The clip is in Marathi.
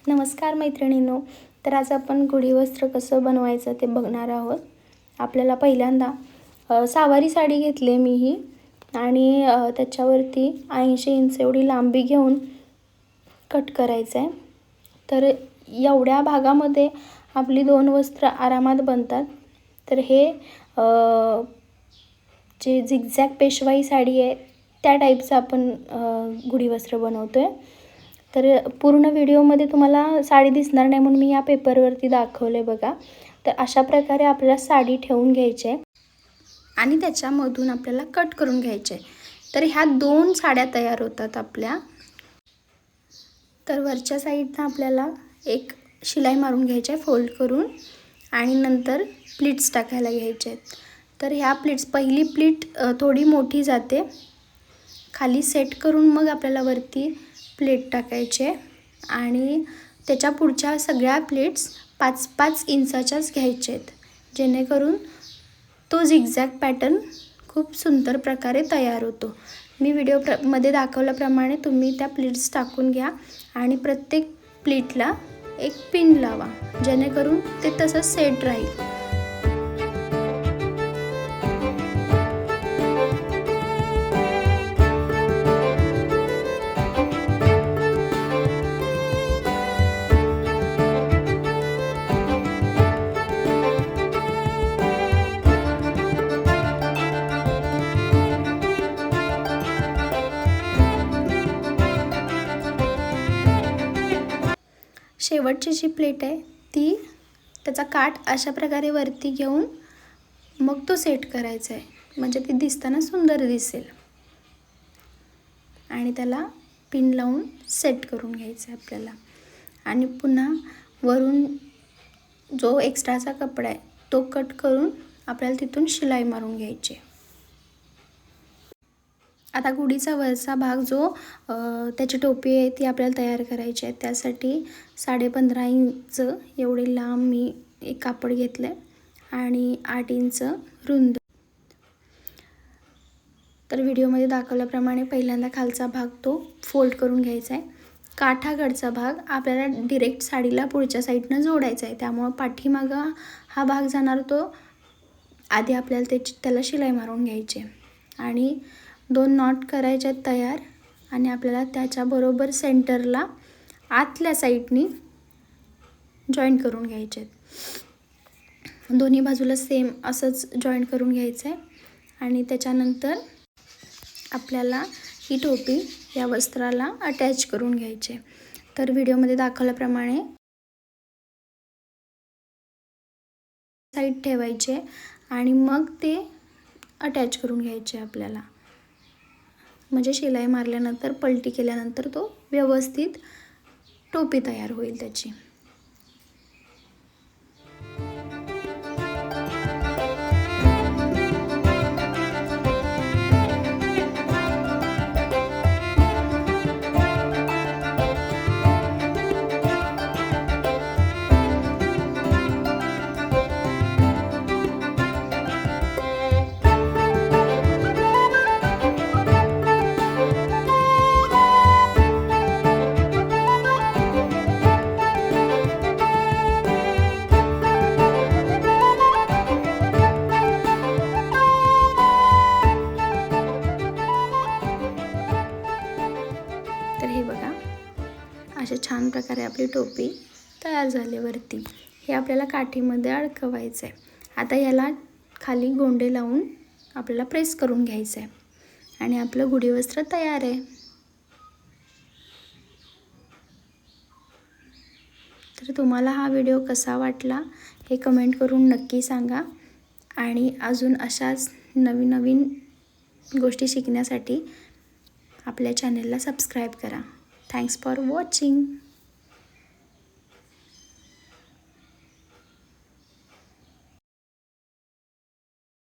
नमस्कार मैत्रिणींनो. तर आज आपण गुढी वस्त्र कसं बनवायचं ते बघणार आहोत. आपल्याला पहिल्यांदा सहावारी साडी घेतली मी ही आणि त्याच्यावरती 80 इंच एवढी लांबी घेऊन कट करायचं आहे. तर एवढ्या भागामध्ये आपली 2 वस्त्र आरामात बनतात. तर हे जे झिगझॅग पेशवाई साडी आहे त्या टाईपचं आपण गुढी वस्त्र बनवतो आहे. तर पूर्ण व्हिडिओमध्ये तुम्हाला साडी दिसणार नाही म्हणून मी या पेपरवरती दाखवले बघा. तर अशा प्रकारे आपल्याला साडी ठेवून घ्यायची आहे आणि त्याच्यामधून आपल्याला कट करून घ्यायचे आहे. तर ह्या 2 साड्या तयार होतात आपल्या. तर वरच्या साईडनं आपल्याला एक शिलाई मारून घ्यायची आहे फोल्ड करून आणि नंतर प्लीट्स टाकायला घ्यायचे आहेत. तर ह्या प्लीट्स पहिली प्लीट थोडी मोठी जाते, खाली सेट करून मग आपल्याला वरती प्लेट टाकायचे आणि त्याच्या पुढच्या सगळ्या प्लेट्स 5-5 इंचाच्याच घ्यायचे आहेत, जेणेकरून तो झिगझॅग पॅटर्न खूप सुंदर प्रकारे तयार होतो. मी मध्ये दाखवल्याप्रमाणे तुम्ही त्या प्लेट्स टाकून घ्या आणि प्रत्येक प्लेटला एक पिन लावा, जेणेकरून ते तसं सेट राहील. शेवटची जी प्लेट आहे ती त्याचा काठ अशा प्रकारे वरती घेऊन मग तो सेट करायचा आहे, म्हणजे ती दिसताना सुंदर दिसेल. आणि त्याला पिन लावून सेट करून घ्यायचं आहे आपल्याला. आणि पुन्हा वरून जो एक्स्ट्राचा कपडा आहे तो कट करून आपल्याला तिथून शिलाई मारून घ्यायची. आता गुढीचा वरचा भाग जो त्याची टोपी आहे ती आपल्याला तयार करायची आहे. त्यासाठी 15.5 इंच एवढे लांब मी एक कापड घेतलं आहे आणि 8 इंच रुंद. तर व्हिडिओमध्ये दाखवल्याप्रमाणे पहिल्यांदा खालचा भाग तो फोल्ड करून घ्यायचा आहे. काठाकडचा भाग आपल्याला डिरेक्ट साडीला पुढच्या साईडनं जोडायचा आहे, त्यामुळं पाठीमागं हा भाग जाणार तो आधी आपल्याला त्याला शिलाई मारून घ्यायची आणि 2 नॉट करायचे तयार. आणि आपल्याला त्याच्याबरोबर सेंटरला आतल्या साईडनी जॉईंट करून घ्यायचे आहेत. दोन्ही बाजूला सेम असंच जॉईंट करून घ्यायचं आहे आणि त्याच्यानंतर आपल्याला ही टोपी या वस्त्राला अटॅच करून घ्यायची आहे. तर व्हिडिओमध्ये दाखवल्याप्रमाणे साईड ठेवायचे आणि मग ते अटॅच करून घ्यायचे आपल्याला, म्हणजे शिलाई मारल्यानंतर पलटी केल्यानंतर तो व्यवस्थित टोपी तयार होईल त्याची. तर हे बघा, अशा छान प्रकारे आपली टोपी तयार झाली वरती. हे आपल्याला काठीमध्ये अडकवायचं आहे. आता याला खाली गोंडे लावून आपल्याला प्रेस करून घ्यायचं आहे आणि आपलं गुढी वस्त्र तयार आहे. तर तुम्हाला हा व्हिडिओ कसा वाटला हे कमेंट करून नक्की सांगा आणि अजून अशाच नवीन गोष्टी शिकण्यासाठी आपल्या चॅनलला सबस्क्राईब करा. Thanks for watching.